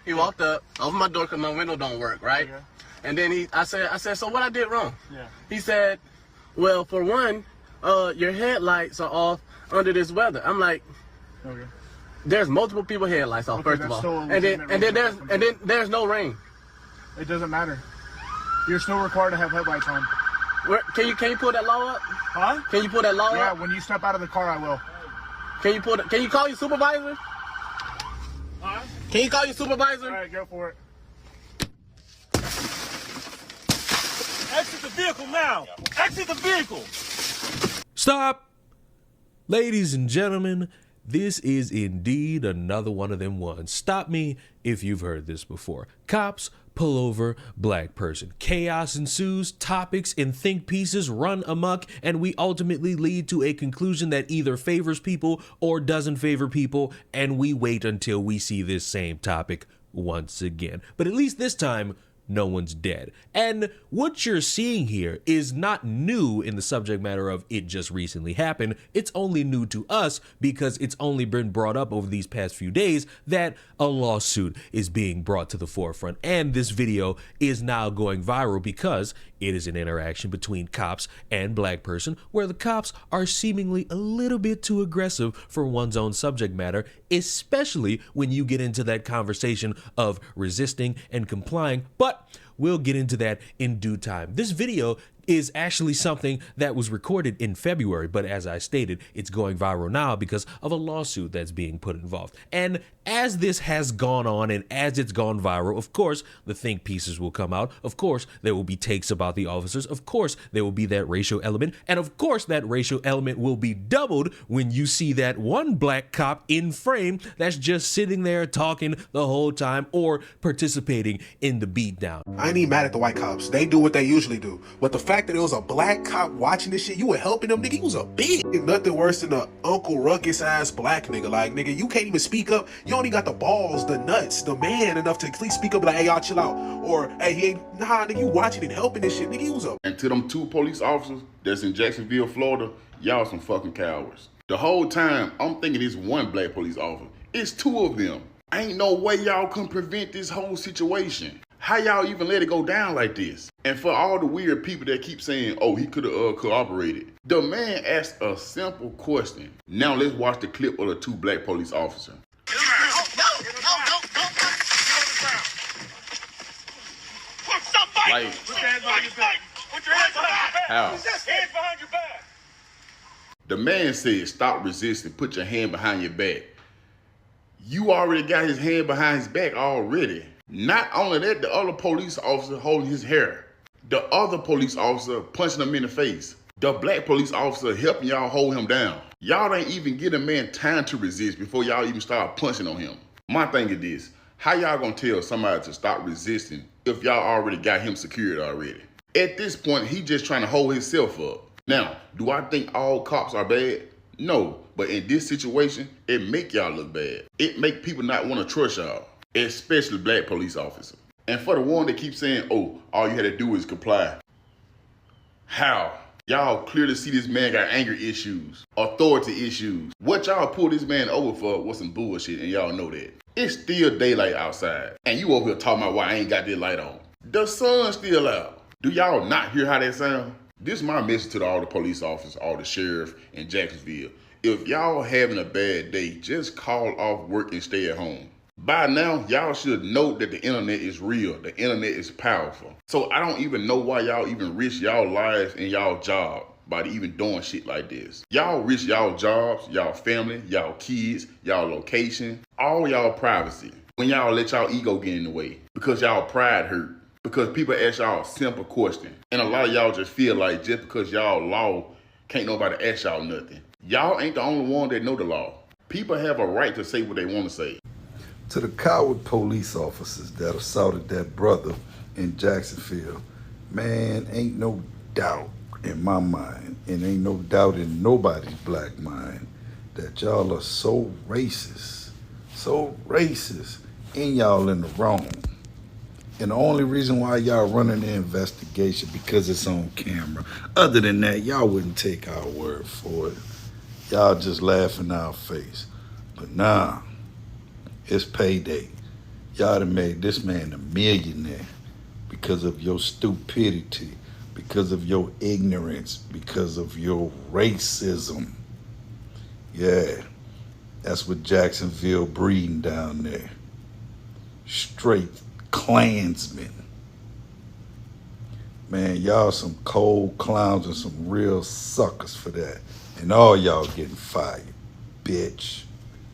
He walked up, opened my door because my window don't work, right? Okay. And then I said, so what I did wrong? Yeah. He said, well, for one, your headlights are off under this weather. I'm like, Okay. there's multiple people headlights off, first of all. And then there's no rain. It doesn't matter. You're still required to have headlights on. Can you pull that law up? Huh? Can you pull that law up? Yeah, when you step out of the car, I will. Can you call your supervisor? Huh? Can you call your supervisor? All right, go for it. Exit the vehicle now! Exit the vehicle! Stop! Ladies and gentlemen, this is indeed another one of them ones. Stop me if you've heard this before. Cops pull over black person. Chaos ensues, topics and think pieces run amok, and we ultimately lead to a conclusion that either favors people or doesn't favor people, and we wait until we see this same topic once again. But at least this time, no one's dead. And what you're seeing here is not new in the subject matter of it just recently happened. It's only new to us because it's only been brought up over these past few days that a lawsuit is being brought to the forefront. And this video is now going viral because it is an interaction between cops and black person where the cops are seemingly a little bit too aggressive for one's own subject matter, especially when you get into that conversation of resisting and complying. But we'll get into that in due time. This video is actually something that was recorded in February, but as I stated, it's going viral now because of a lawsuit that's being put involved. And as this has gone on and as it's gone viral, of course, the think pieces will come out. Of course, there will be takes about the officers. Of course, there will be that racial element. And of course, that racial element will be doubled when you see that one black cop in frame that's just sitting there talking the whole time or participating in the beatdown. I ain't even mad at the white cops. They do what they usually do. But the fact that it was a black cop watching this shit, you were helping them, nigga. He was a bitch. Nothing worse than a Uncle Ruckus ass black nigga. Like, nigga, you can't even speak up. You only got the balls, the nuts, the man enough to at least speak up like, hey, y'all chill out. Or, hey, he ain't, nah, nigga, you watching and helping this shit. Nigga, he was a... And to them 2 police officers that's in Jacksonville, Florida, y'all some fucking cowards. The whole time, I'm thinking it's one black police officer. It's 2 of them. Ain't no way y'all can prevent this whole situation. How y'all even let it go down like this? And for all the weird people that keep saying, oh, he could have cooperated. The man asked a simple question. Now let's watch the clip of the 2 black police officers. Like, Put your hands behind your back. Put your hands behind your back. how? Hands behind your back. The man said, stop resisting, put your hand behind your back. You already got his hand behind his back already. Not only that, the other police officer holding his hair. The other police officer punching him in the face. The black police officer helping y'all hold him down. Y'all ain't even get a man time to resist before y'all even start punching on him. My thing is this, how y'all gonna tell somebody to stop resisting if y'all already got him secured already? At this point, he just trying to hold himself up. Now, do I think all cops are bad? No, but in this situation, it make y'all look bad. It make people not want to trust y'all, especially black police officers. And for the one that keeps saying, oh, all you had to do is comply. How? Y'all clearly see this man got anger issues, authority issues. What y'all pulled this man over for was some bullshit, and y'all know that. It's still daylight outside, and you over here talking about why I ain't got this light on. The sun's still out. Do y'all not hear how that sound? This is my message to all the police officers, all the sheriff in Jacksonville. If y'all having a bad day, just call off work and stay at home. By now, y'all should know that the internet is real. The internet is powerful. So I don't even know why y'all even risk y'all lives and y'all job by even doing shit like this. Y'all risk y'all jobs, y'all family, y'all kids, y'all location, all y'all privacy when y'all let y'all ego get in the way because y'all pride hurt. Because people ask y'all a simple question. And a lot of y'all just feel like just because y'all law, can't nobody ask y'all nothing. Y'all ain't the only one that know the law. People have a right to say what they want to say. To the coward police officers that assaulted that brother in Jacksonville, man, ain't no doubt in my mind, and ain't no doubt in nobody's black mind, that y'all are so racist, and y'all in the wrong. And the only reason why y'all running the investigation because it's on camera. Other than that, y'all wouldn't take our word for it. Y'all just laugh in our face. But nah, it's payday. Y'all done made this man a millionaire because of your stupidity, because of your ignorance, because of your racism. Yeah, that's what Jacksonville breeding down there. Straight Klansmen. Man, y'all some cold clowns and some real suckers for that. And all y'all getting fired, bitch.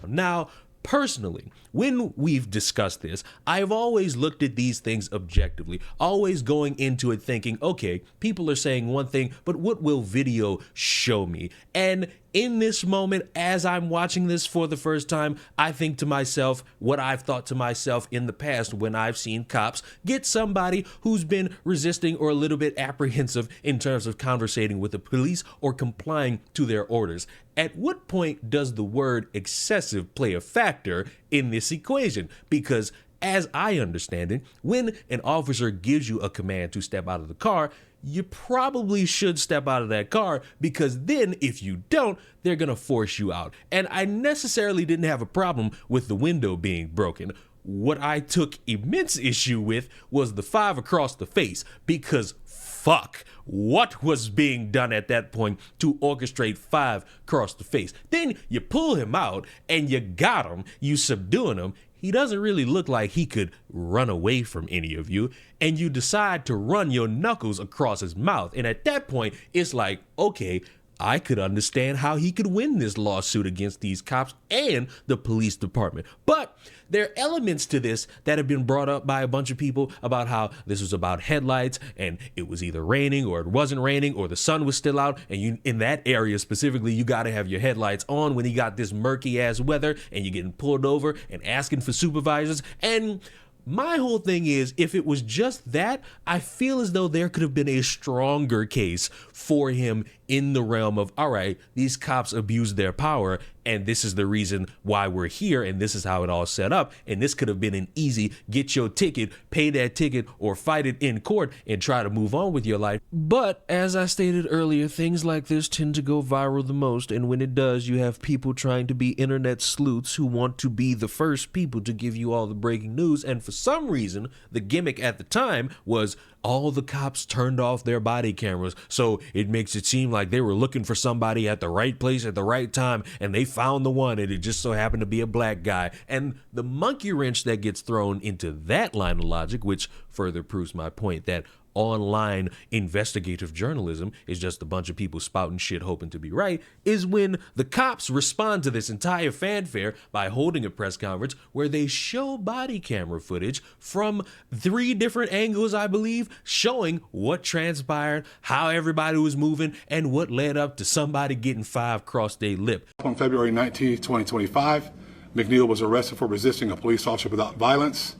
Now, personally, when we've discussed this, I've always looked at these things objectively, always going into it thinking, okay, people are saying one thing, but what will video show me? And in this moment, as I'm watching this for the first time, I think to myself what I've thought to myself in the past when I've seen cops get somebody who's been resisting or a little bit apprehensive in terms of conversating with the police or complying to their orders. At what point does the word excessive play a factor in this equation? Because as I understand it, when an officer gives you a command to step out of the car, you probably should step out of that car, because then if you don't, they're going to force you out. And I necessarily didn't have a problem with the window being broken. What I took immense issue with was the 5 across the face, because fuck, what was being done at that point to orchestrate 5 across the face? Then you pull him out and you got him, you subduing him. He doesn't really look like he could run away from any of you, and you decide to run your knuckles across his mouth. And at that point, it's like, okay, I could understand how he could win this lawsuit against these cops and the police department. But there are elements to this that have been brought up by a bunch of people about how this was about headlights, and it was either raining or it wasn't raining or the sun was still out. And you, in that area specifically, you got to have your headlights on when you got this murky ass weather and you're getting pulled over and asking for supervisors. And my whole thing is, if it was just that, I feel as though there could have been a stronger case for him in the realm of, all right, these cops abused their power, and this is the reason why we're here, and this is how it all set up. And this could have been an easy get your ticket, pay that ticket, or fight it in court and try to move on with your life. But as I stated earlier, things like this tend to go viral the most, and when it does, you have people trying to be internet sleuths who want to be the first people to give you all the breaking news. And for some reason, the gimmick at the time was all the cops turned off their body cameras, so it makes it seem like they were looking for somebody at the right place at the right time, and they found the one, and it just so happened to be a black guy. And the monkey wrench that gets thrown into that line of logic, which further proves my point that online investigative journalism is just a bunch of people spouting shit hoping to be right, is when the cops respond to this entire fanfare by holding a press conference where they show body camera footage from 3 different angles, I believe, showing what transpired, how everybody was moving, and what led up to somebody getting 5 across their lip. On February 19, 2025, McNeil was arrested for resisting a police officer without violence,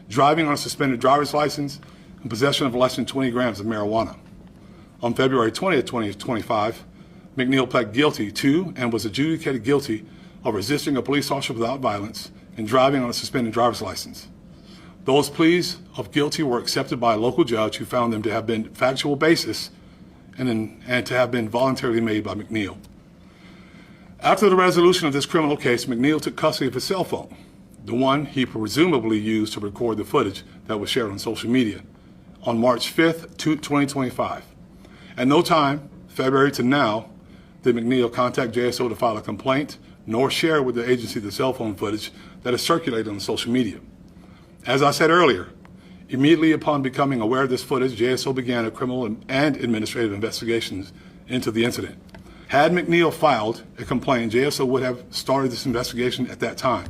driving on a suspended driver's license, and possession of less than 20 grams of marijuana. On February 20th, 2025, McNeil pled guilty to and was adjudicated guilty of resisting a police officer without violence and driving on a suspended driver's license. Those pleas of guilty were accepted by a local judge who found them to have been factual basis and to have been voluntarily made by McNeil. After the resolution of this criminal case, McNeil took custody of his cell phone, the one he presumably used to record the footage that was shared on social media, on March 5th, 2025. At no time, February to now, did McNeil contact JSO to file a complaint, nor share with the agency the cell phone footage that is circulated on social media. As I said earlier, immediately upon becoming aware of this footage, JSO began a criminal and administrative investigations into the incident. Had McNeil filed a complaint, JSO would have started this investigation at that time.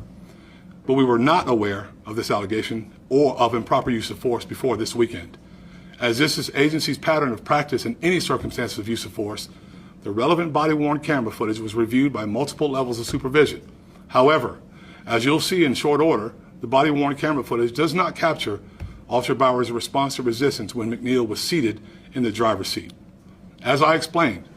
But we were not aware of this allegation or of improper use of force before this weekend. As this is agency's pattern of practice in any circumstances of use of force, the relevant body-worn camera footage was reviewed by multiple levels of supervision. However, as you'll see in short order, the body-worn camera footage does not capture Officer Bauer's response to resistance when McNeil was seated in the driver's seat. As I explained,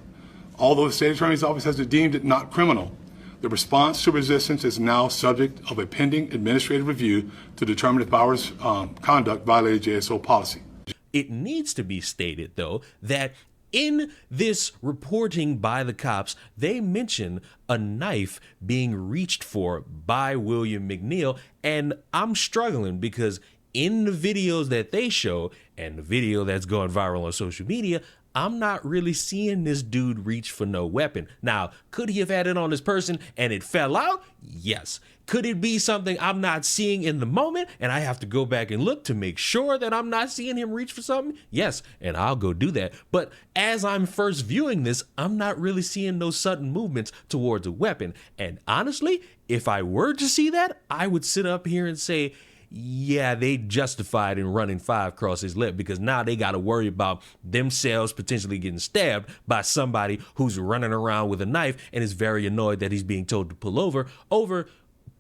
although the State Attorney's Office has deemed it not criminal, the response to resistance is now subject of a pending administrative review to determine if Bauer's conduct violated JSO policy. It needs to be stated, though, that In this reporting by the cops, they mention a knife being reached for by William McNeil, and I'm struggling because in the videos that they show and the video that's going viral on social media, I'm not really seeing this dude reach for no weapon. Now, could he have had it on this person and it fell out? Yes. Could it be something I'm not seeing in the moment and I have to go back and look to make sure that I'm not seeing him reach for something? Yes, and I'll go do that. But as I'm first viewing this, I'm not really seeing those sudden movements towards a weapon. And honestly, if I were to see that, I would sit up here and say, yeah, they justified in running 5 across his lip, because now they got to worry about themselves potentially getting stabbed by somebody who's running around with a knife and is very annoyed that he's being told to pull over.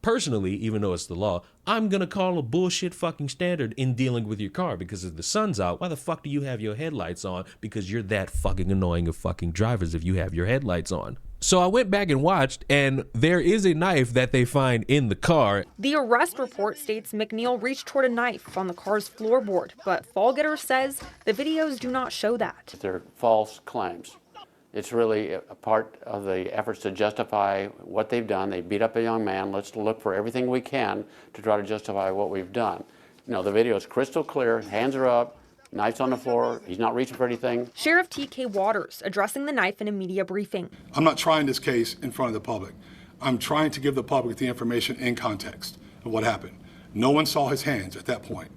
Personally, even though it's the law, I'm going to call a bullshit fucking standard in dealing with your car, because if the sun's out, why the fuck do you have your headlights on? Because you're that fucking annoying of fucking drivers if you have your headlights on. So I went back and watched, and there is a knife that they find in the car. The arrest report states McNeil reached toward a knife on the car's floorboard, but Fallgetter says the videos do not show that. They're false claims. It's really a part of the efforts to justify what they've done. They beat up a young man. Let's look for everything we can to try to justify what we've done. You know, the video is crystal clear. Hands are up. Knife's on the floor. He's not reaching for anything. Sheriff T.K. Waters addressing the knife in a media briefing. I'm not trying this case in front of the public. I'm trying to give the public the information in context of what happened. No one saw his hands at that point.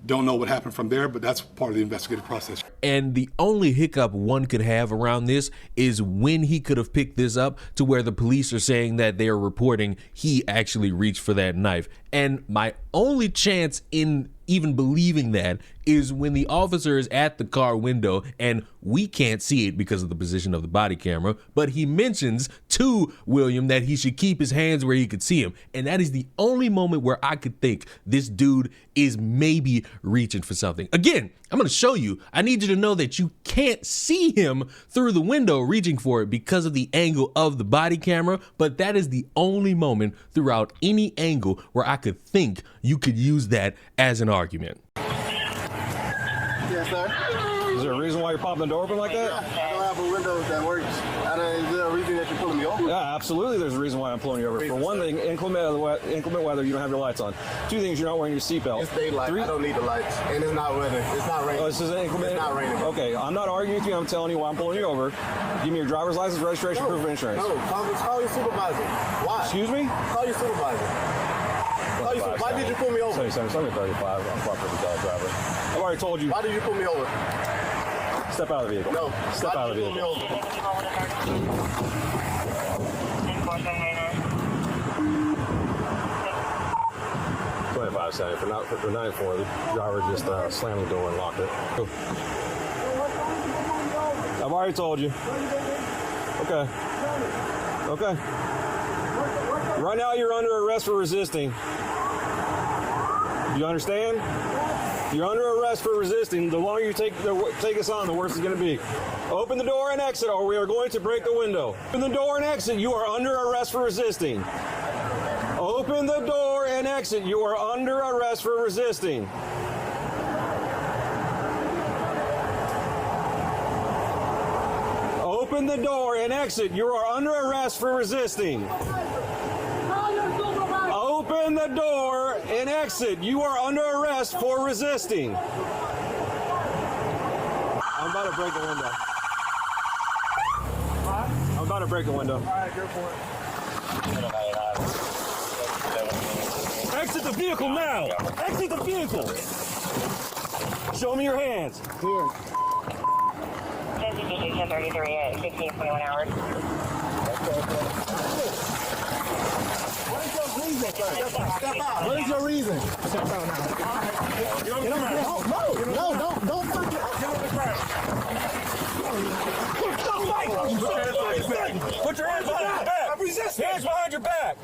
Don't know what happened from there, but that's part of the investigative process. And the only hiccup one could have around this is when he could have picked this up to where the police are saying that they are reporting he actually reached for that knife. And my only chance in even believing that is when the officer is at the car window and we can't see it because of the position of the body camera, but he mentions to William that he should keep his hands where he could see him. And that is the only moment where I could think this dude is maybe reaching for something. Again, I'm going to show you. I need you to know that you can't see him through the window reaching for it because of the angle of the body camera, but that is the only moment throughout any angle where I could think you could use that as an argument. Yes, sir. Is there a reason why you're popping the door open like that? I don't have a window that works. Is there a reason that you're pulling me over? Yeah, absolutely there's a reason why I'm pulling you over. For one thing, inclement weather, you don't have your lights on. 2 things, you're not wearing your seatbelt. It's daylight. 3, I don't need the lights. And it's not weather. It's not raining. Oh, this is inclement? It's not raining. Okay, I'm not arguing with you. I'm telling you why I'm pulling you over. Give me your driver's license, registration, proof of insurance. No, call your supervisor. Why? Excuse me? Call your supervisor. Why did you pull me over? 77, 35. I'm properly driver. I've already told you. Why did you pull me over? Step out of the vehicle. No. Step out of the vehicle. 2570. For 9-4, the driver just slammed the door and locked it. I've already told you. Okay. Okay. Right now you're under arrest for resisting. You understand? You're under arrest for resisting. The longer you take us on, the worse it's going to be. Open the door and exit, or we are going to break the window. Open the door and exit. You are under arrest for resisting. Open the door and exit. You are under arrest for resisting. Open the door and exit. You are under arrest for resisting. Open the door and exit. You are under arrest for resisting. I'm about to break the window. I'm about to break the window. All right, go for it. Exit the vehicle now. Exit the vehicle. Show me your hands. Here. 1033 at 16:21 hours. Step out. What is your reason? Step out now. No, don't fucking. Put your hands behind your back. Hands behind your back.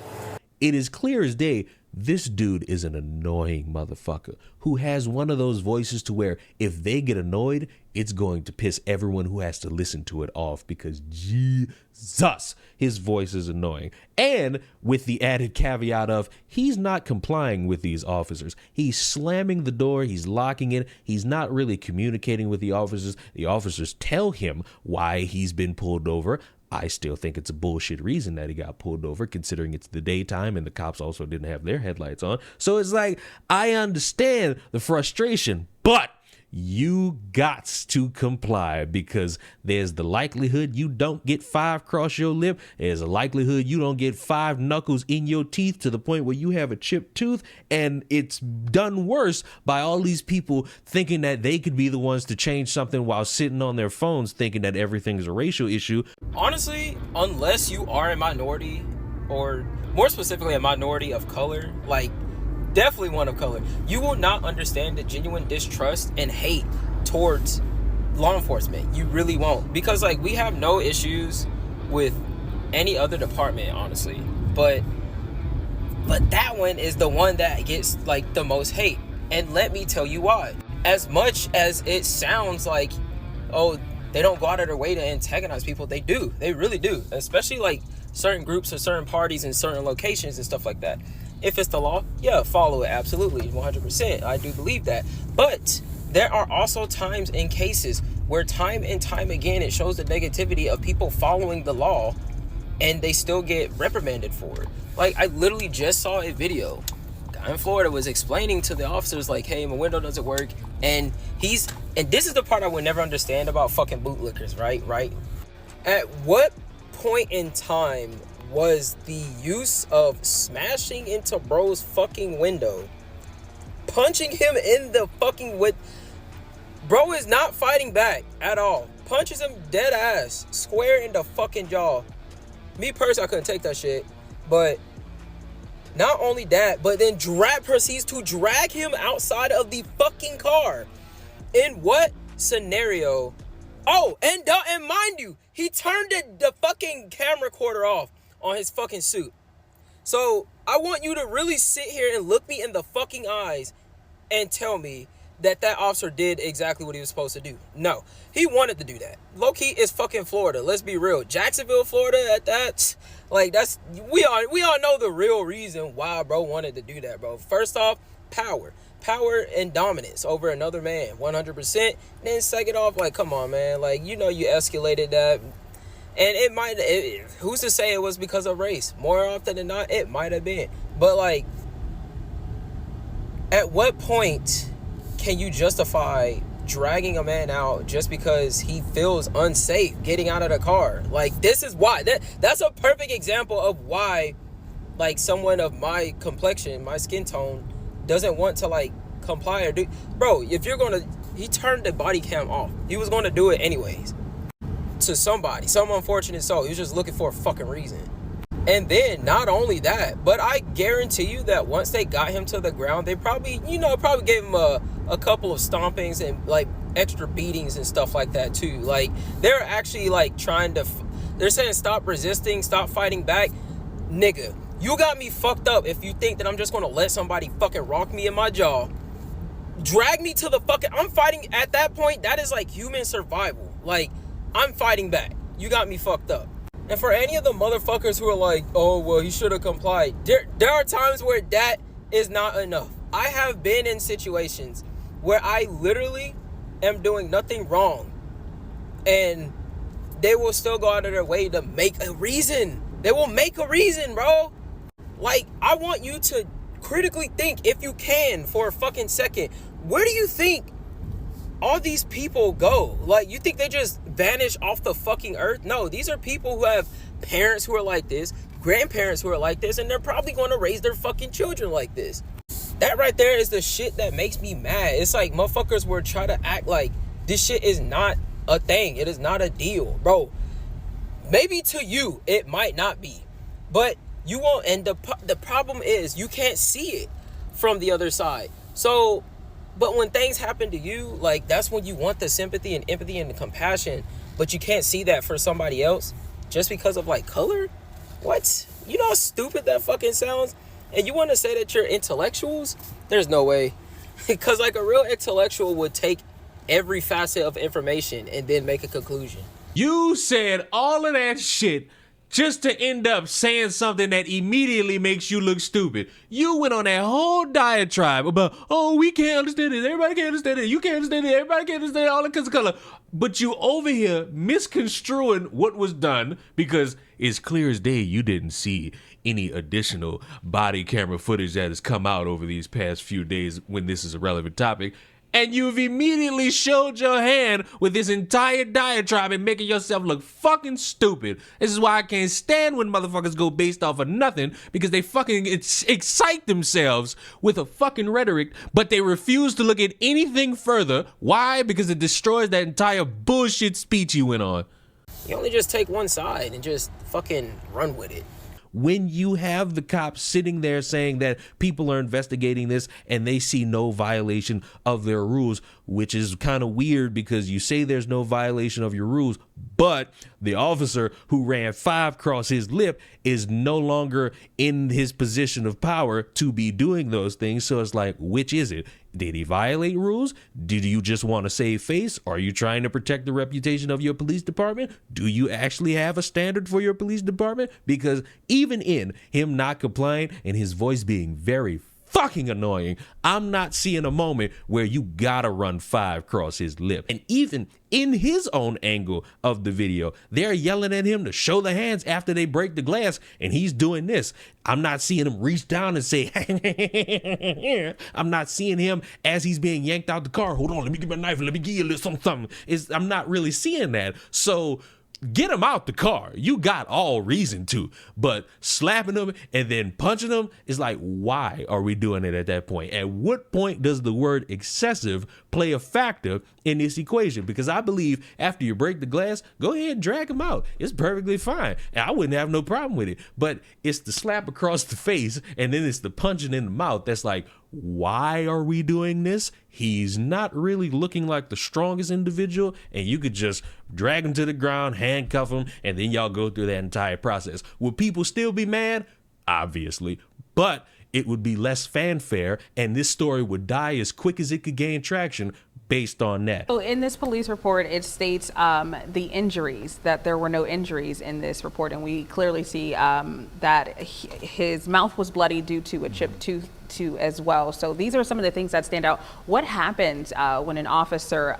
It is clear as day This dude is an annoying motherfucker who has one of those voices to where if they get annoyed, it's going to piss everyone who has to listen to it off because Jesus, his voice is annoying. And with the added caveat of he's not complying with these officers. He's slamming the door. He's locking it. He's not really communicating with the officers. The officers tell him why he's been pulled over. I still think it's a bullshit reason that he got pulled over, considering it's the daytime and the cops also didn't have their headlights on. So it's like, I understand the frustration, but you got to comply because there's the likelihood you don't get 5 across your lip. There's a likelihood you don't get 5 knuckles in your teeth to the point where you have a chipped tooth. And it's done worse by all these people thinking that they could be the ones to change something while sitting on their phones thinking that everything's a racial issue. Honestly, unless you are a minority, or more specifically a minority of color, like definitely one of color, you will not understand the genuine distrust and hate towards law enforcement. You really won't, because like we have no issues with any other department, honestly, but that one is the one that gets like the most hate. And let me tell you why. As much as it sounds like, oh, they don't go out of their way to antagonize people, they do. They really do, especially like certain groups or certain parties in certain locations and stuff like that. If it's the law, yeah, follow it, absolutely, 100%. I do believe that. But there are also times and cases where time and time again it shows the negativity of people following the law and they still get reprimanded for it. Like, I literally just saw a video. A guy in Florida was explaining to the officers, like, hey, my window doesn't work. And this is the part I would never understand about fucking bootlickers, right? At what point in time was the use of smashing into bro's fucking window, punching him in the fucking bro is not fighting back at all, punches him dead ass square in the fucking jaw. Me personally, I couldn't take that shit. But not only that, but then proceeds to drag him outside of the fucking car. In what scenario? Oh, and mind you, he turned the fucking camera recorder off on his fucking suit. So I want you to really sit here and look me in the fucking eyes and tell me that officer did exactly what he was supposed to do. No, he wanted to do that. Low-key, it's fucking Florida. Let's be real. Jacksonville, Florida, at that, like, that's, we all know the real reason why bro wanted to do that, bro. First off, power and dominance over another man, 100%. Then second off, like, come on, man, like, you know, you escalated that. And who's to say it was because of race? More often than not, it might have been. But like, at what point can you justify dragging a man out just because he feels unsafe getting out of the car? Like, this is why. That's a perfect example of why, like, someone of my complexion, my skin tone, doesn't want to, like, comply or do. Bro, if you're gonna, he turned the body cam off. He was gonna do it anyways. To somebody, some unfortunate soul. He was just looking for a fucking reason. And then not only that, but I guarantee you that once they got him to the ground, they probably gave him a couple of stompings and like extra beatings and stuff like that too. Like, they're actually like they're saying stop resisting, stop fighting back. Nigga, you got me fucked up if you think that I'm just gonna let somebody fucking rock me in my jaw, drag me to the fucking, I'm fighting at that point. That is like human survival. Like, I'm fighting back. You got me fucked up. And for any of the motherfuckers who are like, oh, well, he should have complied. There are times where that is not enough. I have been in situations where I literally am doing nothing wrong. And they will still go out of their way to make a reason. They will make a reason, bro. Like, I want you to critically think, if you can, for a fucking second. Where do you think all these people go? Like, you think they just vanish off the fucking earth? No, these are people who have parents who are like this, grandparents who are like this, and they're probably going to raise their fucking children like this. That right there is the shit that makes me mad. It's like motherfuckers were trying to act like this shit is not a thing. It is not a deal, bro. Maybe to you it might not be, but you won't. And the problem is you can't see it from the other side. So, but when things happen to you, like, that's when you want the sympathy and empathy and the compassion, but you can't see that for somebody else just because of, like, color? What? You know how stupid that fucking sounds? And you want to say that you're intellectuals? There's no way. Because like a real intellectual would take every facet of information and then make a conclusion. You said all of that shit just to end up saying something that immediately makes you look stupid. You went on that whole diatribe about, oh, we can't understand it, everybody can't understand it, you can't understand it, everybody can't understand it, all because of color. But you over here misconstruing what was done, because it's clear as day you didn't see any additional body camera footage that has come out over these past few days when this is a relevant topic. And you've immediately showed your hand with this entire diatribe and making yourself look fucking stupid. This is why I can't stand when motherfuckers go based off of nothing, because they fucking excite themselves with a fucking rhetoric, but they refuse to look at anything further. Why? Because it destroys that entire bullshit speech you went on. You only just take one side and just fucking run with it. When you have the cops sitting there saying that people are investigating this and they see no violation of their rules, which is kind of weird because you say there's no violation of your rules, but the officer who ran 5 across his lip is no longer in his position of power to be doing those things. So it's like, which is it? Did he violate rules? Did you just want to save face? Are you trying to protect the reputation of your police department? Do you actually have a standard for your police department? Because even in him not complying and his voice being very fucking annoying, I'm not seeing a moment where you gotta run 5 across his lip. And even in his own angle of the video, they're yelling at him to show the hands after they break the glass, and he's doing this. I'm not seeing him reach down and say, I'm not seeing him as he's being yanked out the car. Hold on, let me get my knife and let me give you a little something. I'm not really seeing that. So get him out the car. You got all reason to, but slapping him and then punching him is like, why are we doing it at that point? At what point does the word excessive play a factor in this equation? Because I believe after you break the glass, go ahead and drag him out. It's perfectly fine. And I wouldn't have no problem with it, but it's the slap across the face and then it's the punching in the mouth. That's like, why are we doing this? He's not really looking like the strongest individual, and you could just drag him to the ground, handcuff him, and then y'all go through that entire process. Would people still be mad? Obviously, but it would be less fanfare, and this story would die as quick as it could gain traction based on that. So in this police report, it states the injuries, that there were no injuries in this report, and we clearly see that his mouth was bloody due to a chipped tooth too as well. So these are some of the things that stand out. What happens when an officer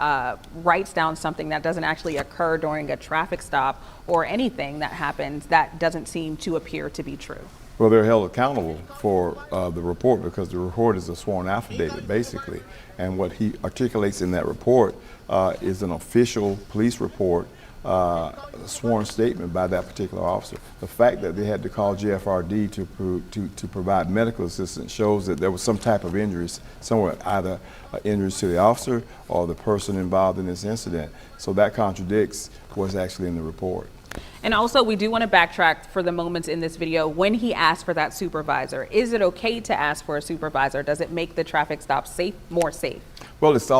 writes down something that doesn't actually occur during a traffic stop, or anything that happens that doesn't seem to appear to be true? Well, they're held accountable for the report, because the report is a sworn affidavit, basically. And what he articulates in that report is an official police report, a sworn statement by that particular officer. The fact that they had to call GFRD to provide medical assistance shows that there was some type of injuries somewhere, either injuries to the officer or the person involved in this incident. So that contradicts what's actually in the report. And also, we do want to backtrack for the moments in this video when he asked for that supervisor. Is it okay to ask for a supervisor? Does it make the traffic stop more safe? Well, it's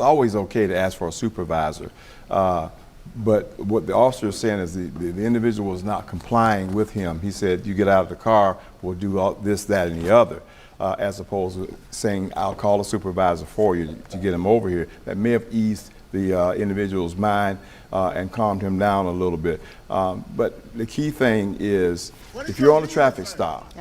always okay to ask for a supervisor. But what the officer is saying is the individual was not complying with him. He said, you get out of the car, we'll do all this, that, and the other. As opposed to saying, I'll call a supervisor for you to get him over here. That may have eased the individual's mind and calmed him down a little bit. But the key thing is, if you're on a traffic stop,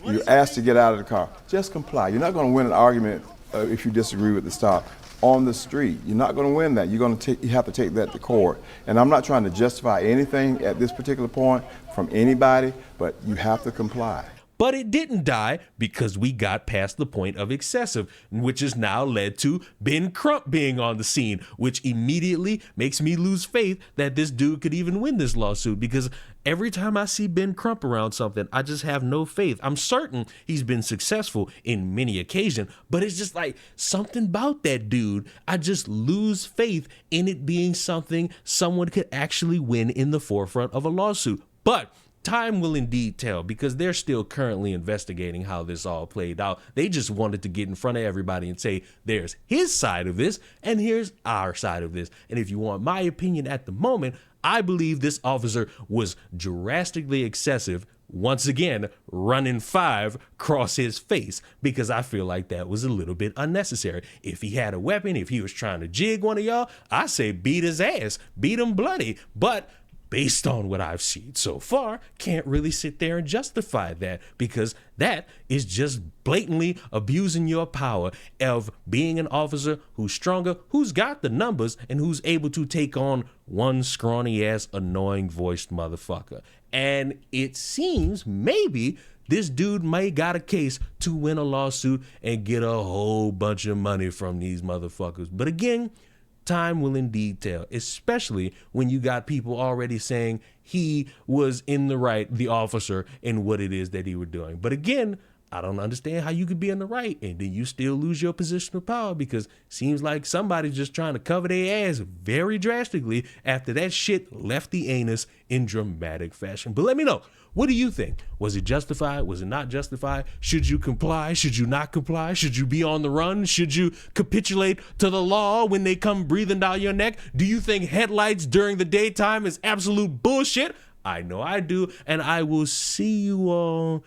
you're asked to get out of the car, just comply. You're not going to win an argument if you disagree with the stop on the street. You're not going to win that. You have to take that to court. And I'm not trying to justify anything at this particular point from anybody, but you have to comply. But it didn't die because we got past the point of excessive, which has now led to Ben Crump being on the scene, which immediately makes me lose faith that this dude could even win this lawsuit, because every time I see Ben Crump around something, I just have no faith. I'm certain he's been successful in many occasions, but it's just like something about that dude. I just lose faith in it being something someone could actually win in the forefront of a lawsuit. But time will indeed tell, because they're still currently investigating how this all played out. They just wanted to get in front of everybody and say, there's his side of this and here's our side of this. And if you want my opinion at the moment, I believe this officer was drastically excessive once again, running 5 across his face, because I feel like that was a little bit unnecessary. If he had a weapon, if he was trying to jig one of y'all, I say beat his ass, beat him bloody. But based on what I've seen so far, can't really sit there and justify that, because that is just blatantly abusing your power of being an officer who's stronger, who's got the numbers, and who's able to take on one scrawny ass, annoying voiced motherfucker. And it seems maybe this dude may got a case to win a lawsuit and get a whole bunch of money from these motherfuckers. But again, time will indeed tell, especially when you got people already saying he was in the right, the officer, in what it is that he was doing. But again, I don't understand how you could be in the right and then you still lose your position of power, because seems like somebody's just trying to cover their ass very drastically after that shit left the anus in dramatic fashion. But let me know, what do you think? Was it justified? Was it not justified? Should you comply? Should you not comply? Should you be on the run? Should you capitulate to the law when they come breathing down your neck? Do you think headlights during the daytime is absolute bullshit? I know I do, and I will see you all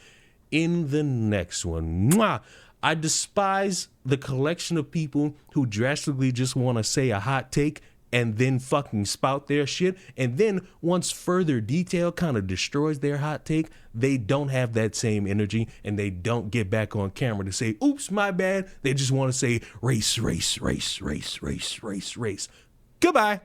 in the next one. Mwah! I despise the collection of people who drastically just want to say a hot take and then fucking spout their shit, and then once further detail kind of destroys their hot take, they don't have that same energy and they don't get back on camera to say, oops, my bad. They just want to say race, race, race, race, race, race, race. Goodbye.